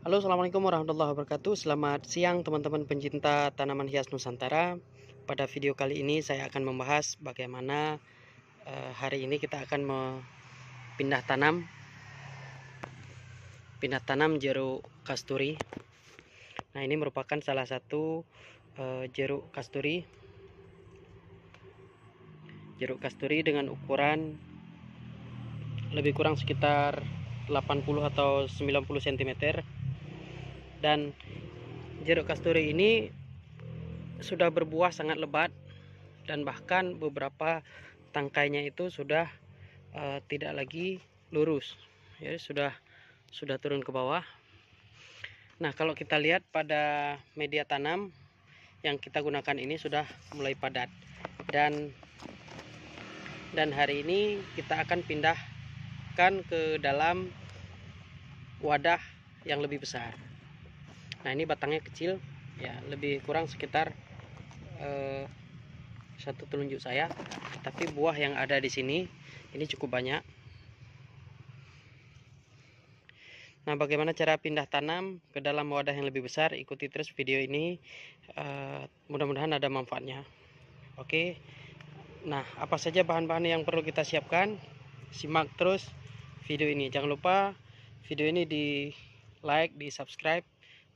Halo, assalamualaikum warahmatullahi wabarakatuh. Selamat siang teman-teman pencinta tanaman hias Nusantara. Pada video kali ini saya akan membahas bagaimana hari ini kita akan pindah tanam jeruk kasturi. Nah, ini merupakan salah satu jeruk kasturi dengan ukuran lebih kurang sekitar 80 atau 90 cm. Dan jeruk kasturi ini sudah berbuah sangat lebat, dan bahkan beberapa tangkainya itu sudah tidak lagi lurus, ya, sudah turun ke bawah. Nah, kalau kita lihat pada media tanam yang kita gunakan ini sudah mulai padat, dan hari ini kita akan pindahkan ke dalam wadah yang lebih besar. Nah, ini batangnya kecil, ya, lebih kurang sekitar satu telunjuk saya, tapi buah yang ada di sini ini cukup banyak. Nah, bagaimana cara pindah tanam ke dalam wadah yang lebih besar? Ikuti terus video ini, mudah-mudahan ada manfaatnya. Oke, nah, apa saja bahan-bahan yang perlu kita siapkan? Simak terus video ini. Jangan lupa video ini di like, di subscribe,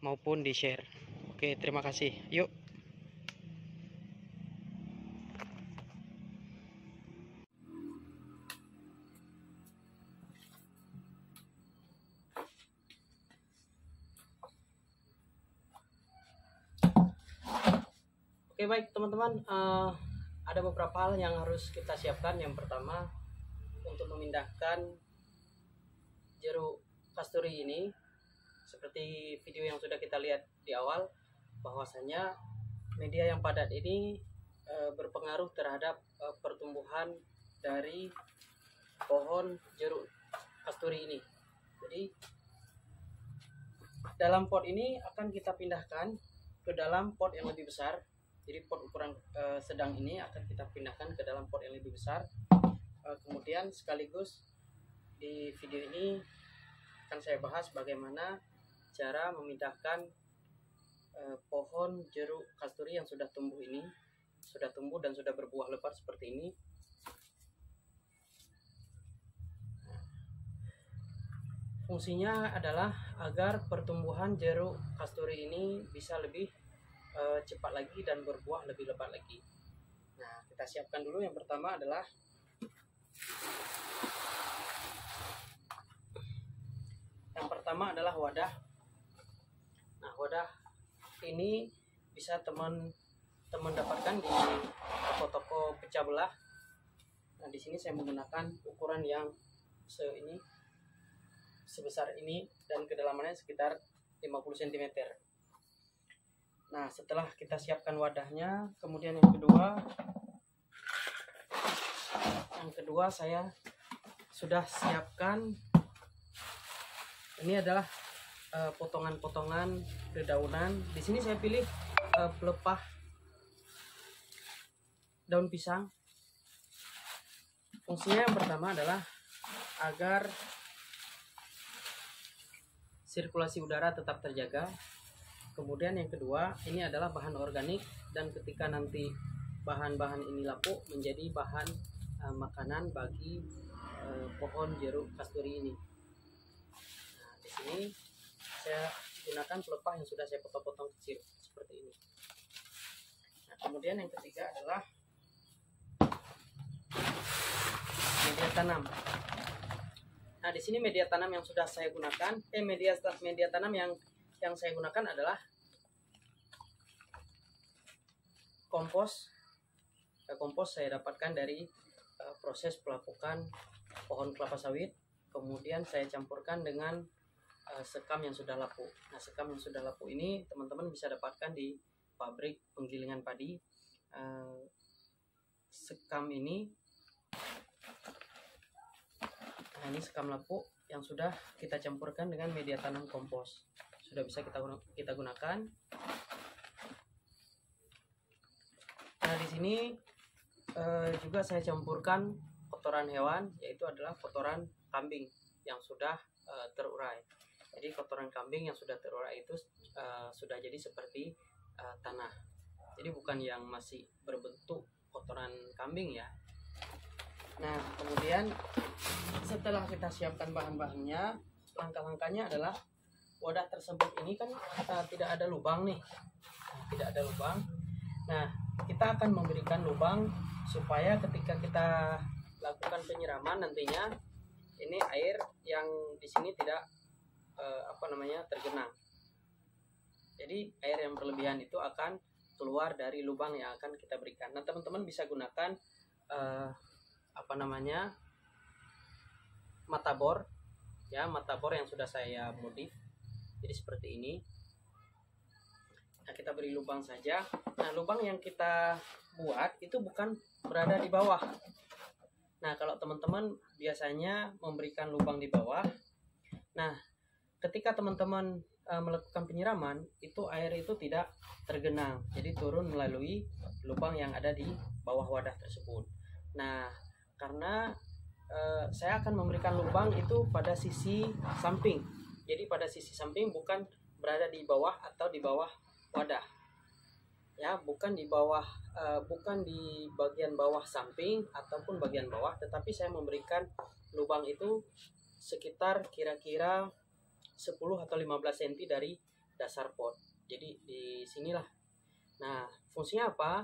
maupun di share. Oke, terima kasih. Yuk. Oke, baik teman-teman, ada beberapa hal yang harus kita siapkan. Yang pertama, untuk memindahkan jeruk kasturi ini, seperti video yang sudah kita lihat di awal, bahwasanya media yang padat ini berpengaruh terhadap pertumbuhan dari pohon jeruk kasturi ini. Jadi dalam pot ini akan kita pindahkan ke dalam pot yang lebih besar. Jadi pot ukuran sedang ini akan kita pindahkan ke dalam pot yang lebih besar. Kemudian sekaligus di video ini akan saya bahas bagaimana cara memindahkan pohon jeruk kasturi yang sudah tumbuh dan sudah berbuah lebat seperti ini. Fungsinya adalah agar pertumbuhan jeruk kasturi ini bisa lebih cepat lagi dan berbuah lebih lebat lagi. Nah, kita siapkan dulu. Yang pertama adalah wadah. Nah, wadah ini bisa teman-teman dapatkan di toko-toko pecah belah. Nah, di sini saya menggunakan ukuran yang sebesar ini, dan kedalamannya sekitar 50 cm. Nah, setelah kita siapkan wadahnya, kemudian yang kedua saya sudah siapkan, ini adalah potongan-potongan dedaunan. Di sini saya pilih pelepah daun pisang. Fungsinya yang pertama adalah agar sirkulasi udara tetap terjaga. Kemudian yang kedua, ini adalah bahan organik, dan ketika nanti bahan-bahan ini lapuk menjadi bahan makanan bagi pohon jeruk kasturi ini. Nah, di sini saya gunakan pelepah yang sudah saya potong-potong kecil seperti ini. Nah, kemudian yang ketiga adalah media tanam. Nah, di sini media tanam yang sudah saya gunakan, media tanam yang saya gunakan adalah kompos. Kompos saya dapatkan dari proses pelapukan pohon kelapa sawit. Kemudian saya campurkan dengan sekam yang sudah lapuk. Nah, sekam yang sudah lapuk ini teman-teman bisa dapatkan di pabrik penggilingan padi. Sekam ini, nah, ini sekam lapuk yang sudah kita campurkan dengan media tanam kompos. Sudah bisa kita gunakan. Nah, di sini juga saya campurkan kotoran hewan, yaitu adalah kotoran kambing yang sudah terurai. Jadi kotoran kambing yang sudah terurai itu sudah jadi seperti tanah. Jadi bukan yang masih berbentuk kotoran kambing ya. Nah, kemudian setelah kita siapkan bahan-bahannya, langkah-langkahnya adalah wadah tersebut ini kan tidak ada lubang nih. Tidak ada lubang. Nah, kita akan memberikan lubang supaya ketika kita lakukan penyiraman nantinya ini air yang di sini tidak tergenang. Jadi air yang berlebihan itu akan keluar dari lubang yang akan kita berikan. Nah, teman-teman bisa gunakan mata bor ya, mata bor yang sudah saya modif. Jadi seperti ini. Nah, kita beri lubang saja. Nah, lubang yang kita buat itu bukan berada di bawah. Nah, kalau teman-teman biasanya memberikan lubang di bawah, nah, ketika teman-teman melakukan penyiraman, itu air itu tidak tergenang, jadi turun melalui lubang yang ada di bawah wadah tersebut. Nah, karena saya akan memberikan lubang itu pada sisi samping, jadi pada sisi samping, bukan berada di bawah atau di bawah wadah ya, bukan di bawah, bukan di bagian bawah samping ataupun bagian bawah, tetapi saya memberikan lubang itu sekitar kira-kira 10 atau 15 cm dari dasar pot. Jadi di sinilah. Nah, fungsinya apa?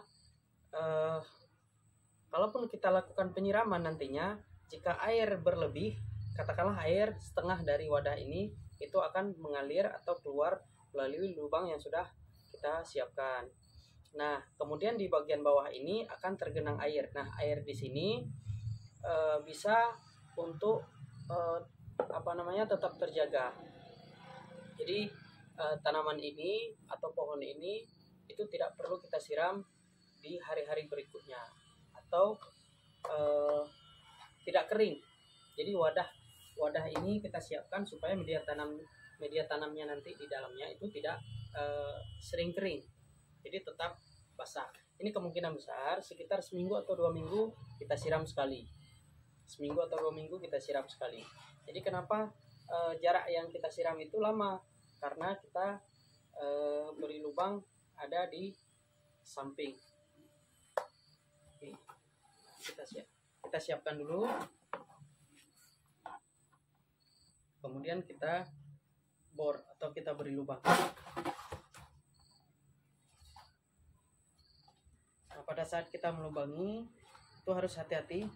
Kalaupun kita lakukan penyiraman nantinya, jika air berlebih, katakanlah air setengah dari wadah ini, itu akan mengalir atau keluar melalui lubang yang sudah kita siapkan. Nah, kemudian di bagian bawah ini akan tergenang air. Nah, air di sini bisa untuk tetap terjaga. Jadi tanaman ini atau pohon ini itu tidak perlu kita siram di hari-hari berikutnya atau tidak kering. Jadi wadah ini kita siapkan supaya media tanamnya nanti di dalamnya itu tidak sering kering. Jadi tetap basah. Ini kemungkinan besar sekitar seminggu atau 2 minggu kita siram sekali. Seminggu atau 2 minggu kita siram sekali. Jadi kenapa jarak yang kita siram itu lama? Karena kita beri lubang ada di samping. Oke. Kita siapkan dulu. Kemudian kita bor atau kita beri lubang. Nah, pada saat kita melubangi itu harus hati-hati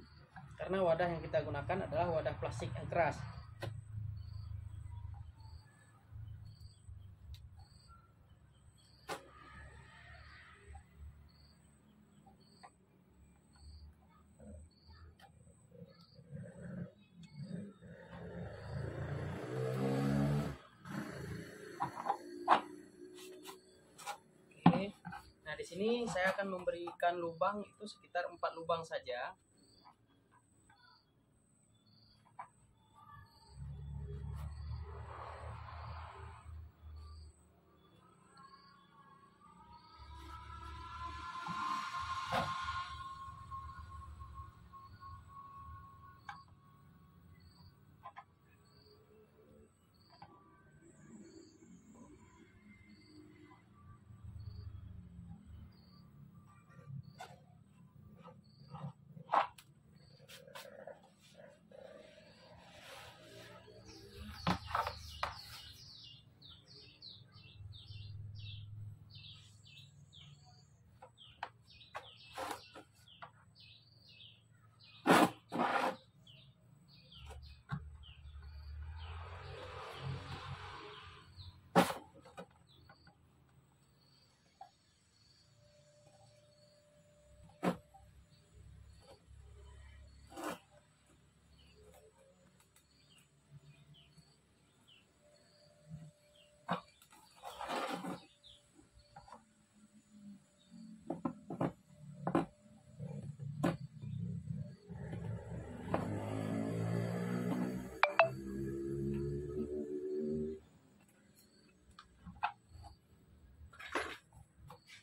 karena wadah yang kita gunakan adalah wadah plastik yang keras. Nah, di sini saya akan memberikan lubang itu sekitar 4 lubang saja.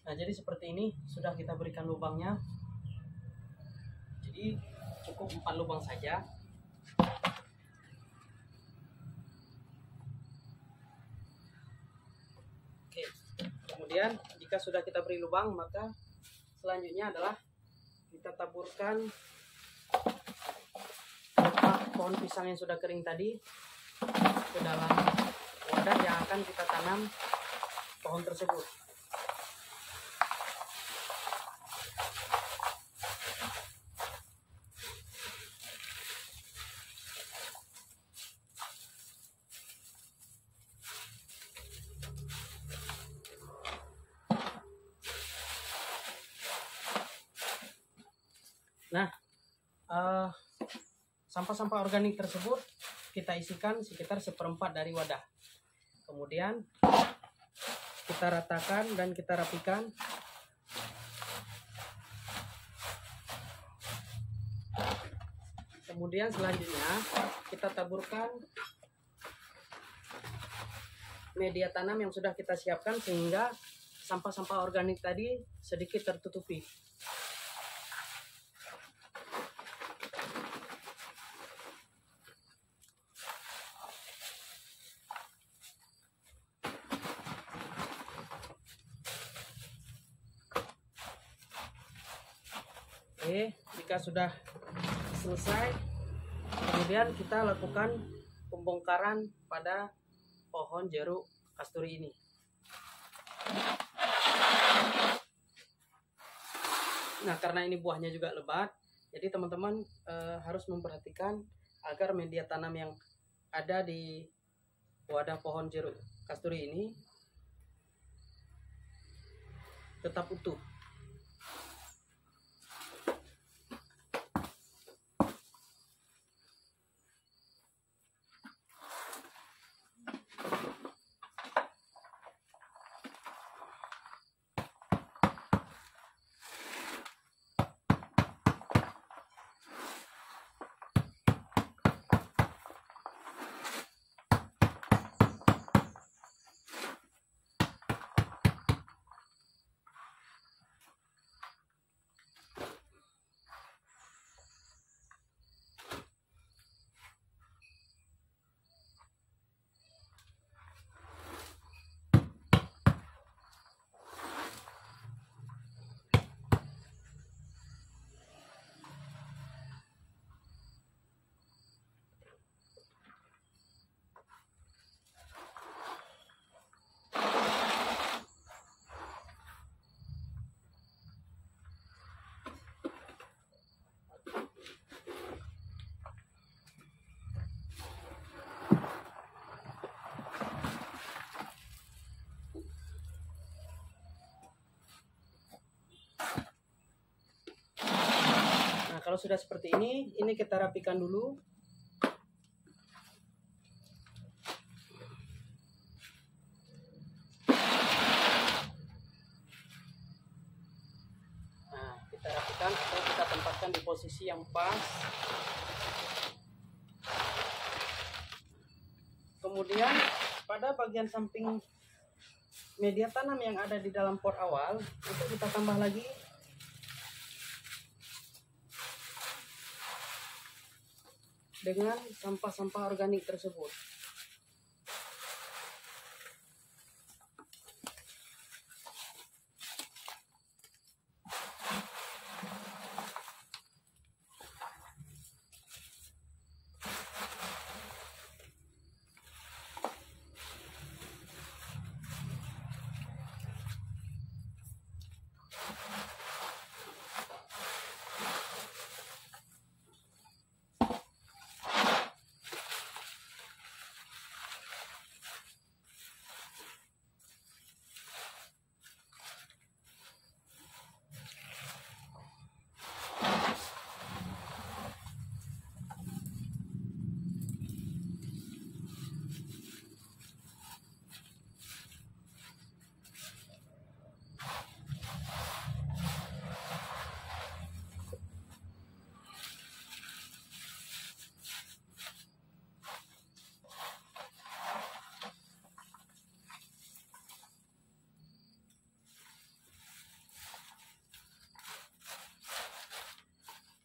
Nah, jadi seperti ini sudah kita berikan lubangnya. Jadi cukup 4 lubang saja. Kemudian jika sudah kita beri lubang, maka selanjutnya adalah kita taburkan pohon pisang yang sudah kering tadi ke dalam wadah yang akan kita tanam pohon tersebut. Nah, sampah-sampah organik tersebut kita isikan sekitar 1/4 dari wadah. Kemudian kita ratakan dan kita rapikan. Kemudian selanjutnya kita taburkan media tanam yang sudah kita siapkan sehingga sampah-sampah organik tadi sedikit tertutupi. Oke, jika sudah selesai, kemudian kita lakukan pembongkaran pada pohon jeruk kasturi ini. Nah, karena ini buahnya juga lebat, jadi teman-teman harus memperhatikan agar media tanam yang ada di wadah pohon jeruk kasturi ini tetap utuh. Kalau sudah seperti ini kita rapikan dulu. Nah, kita rapikan atau kita tempatkan di posisi yang pas. Kemudian pada bagian samping media tanam yang ada di dalam pot awal, itu kita tambah lagi dengan sampah-sampah organik tersebut.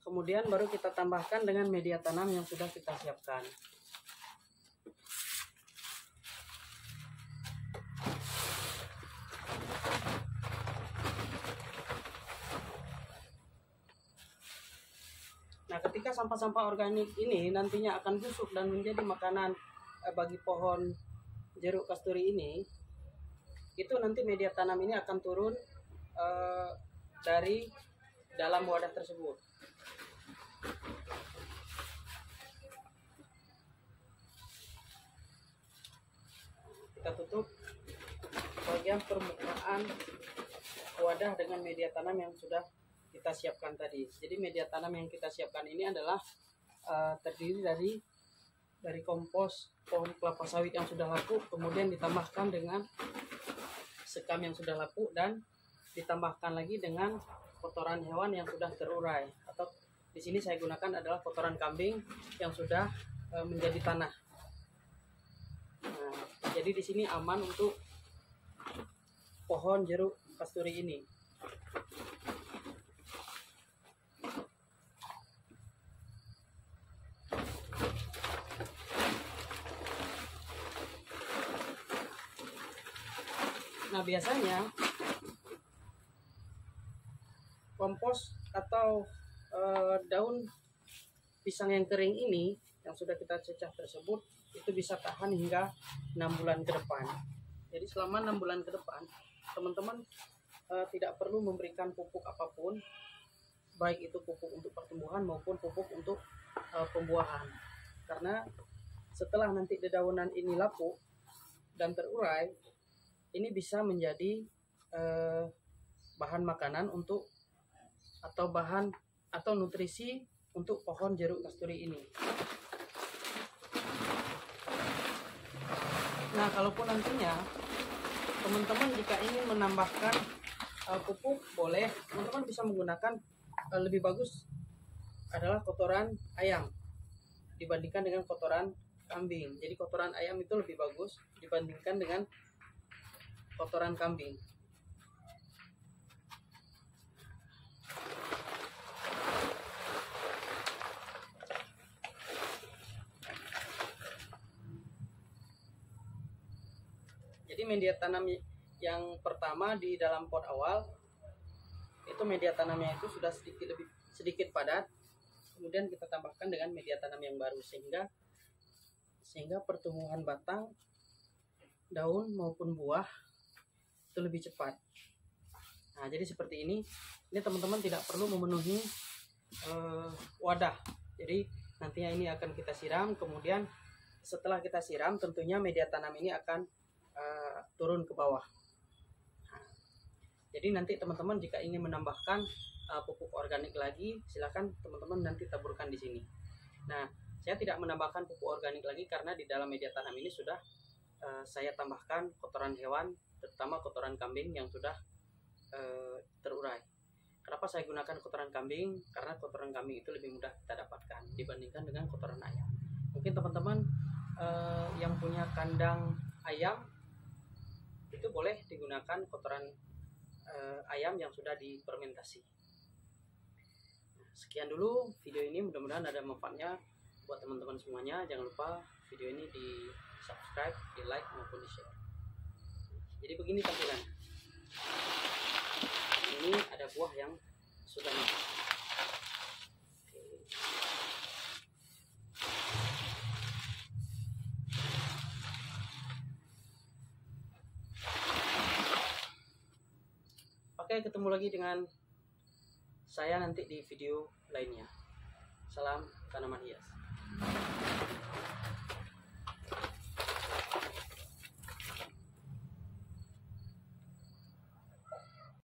Kemudian baru kita tambahkan dengan media tanam yang sudah kita siapkan. ketika sampah-sampah organik ini nantinya akan busuk dan menjadi makanan bagi pohon jeruk kasturi ini, itu nanti media tanam ini akan turun dari dalam wadah tersebut. Kita tutup bagian permukaan wadah dengan media tanam yang sudah kita siapkan tadi. Jadi media tanam yang kita siapkan ini adalah terdiri dari kompos pohon kelapa sawit yang sudah lapuk, kemudian ditambahkan dengan sekam yang sudah lapuk, dan ditambahkan lagi dengan kotoran hewan yang sudah terurai, atau di sini saya gunakan adalah kotoran kambing yang sudah menjadi tanah. Nah, jadi di sini aman untuk pohon jeruk kasturi ini. Nah, biasanya kompos atau daun pisang yang kering ini yang sudah kita cecah tersebut itu bisa tahan hingga 6 bulan ke depan. Jadi selama 6 bulan ke depan teman-teman tidak perlu memberikan pupuk apapun, baik itu pupuk untuk pertumbuhan maupun pupuk untuk pembuahan, karena setelah nanti dedaunan ini lapuk dan terurai, ini bisa menjadi bahan makanan untuk atau nutrisi untuk pohon jeruk kasturi ini. Nah, kalaupun nantinya teman-teman jika ingin menambahkan pupuk, boleh teman-teman bisa menggunakan lebih bagus adalah kotoran ayam dibandingkan dengan kotoran kambing. Jadi kotoran ayam itu lebih bagus dibandingkan dengan kotoran kambing. Jadi media tanam yang pertama di dalam pot awal itu media tanamnya itu sudah sedikit padat, kemudian kita tambahkan dengan media tanam yang baru sehingga pertumbuhan batang, daun maupun buah itu lebih cepat. Nah, jadi seperti ini teman-teman tidak perlu memenuhi wadah. Jadi nantinya ini akan kita siram, kemudian setelah kita siram tentunya media tanam ini akan turun ke bawah. Nah, jadi nanti teman-teman jika ingin menambahkan pupuk organik lagi, silakan teman-teman nanti taburkan di sini. Nah, saya tidak menambahkan pupuk organik lagi karena di dalam media tanam ini sudah saya tambahkan kotoran hewan, terutama kotoran kambing yang sudah terurai. Kenapa saya gunakan kotoran kambing? Karena kotoran kambing itu lebih mudah kita dapatkan dibandingkan dengan kotoran ayam. Mungkin teman-teman yang punya kandang ayam itu boleh digunakan kotoran ayam yang sudah difermentasi. Nah, sekian dulu video ini, mudah-mudahan ada manfaatnya buat teman-teman semuanya. Jangan lupa video ini di subscribe, di like maupun di share. Jadi begini tampilan. Ini ada buah yang sudah matang. Oke, ketemu lagi dengan saya nanti di video lainnya. Salam tanaman hias.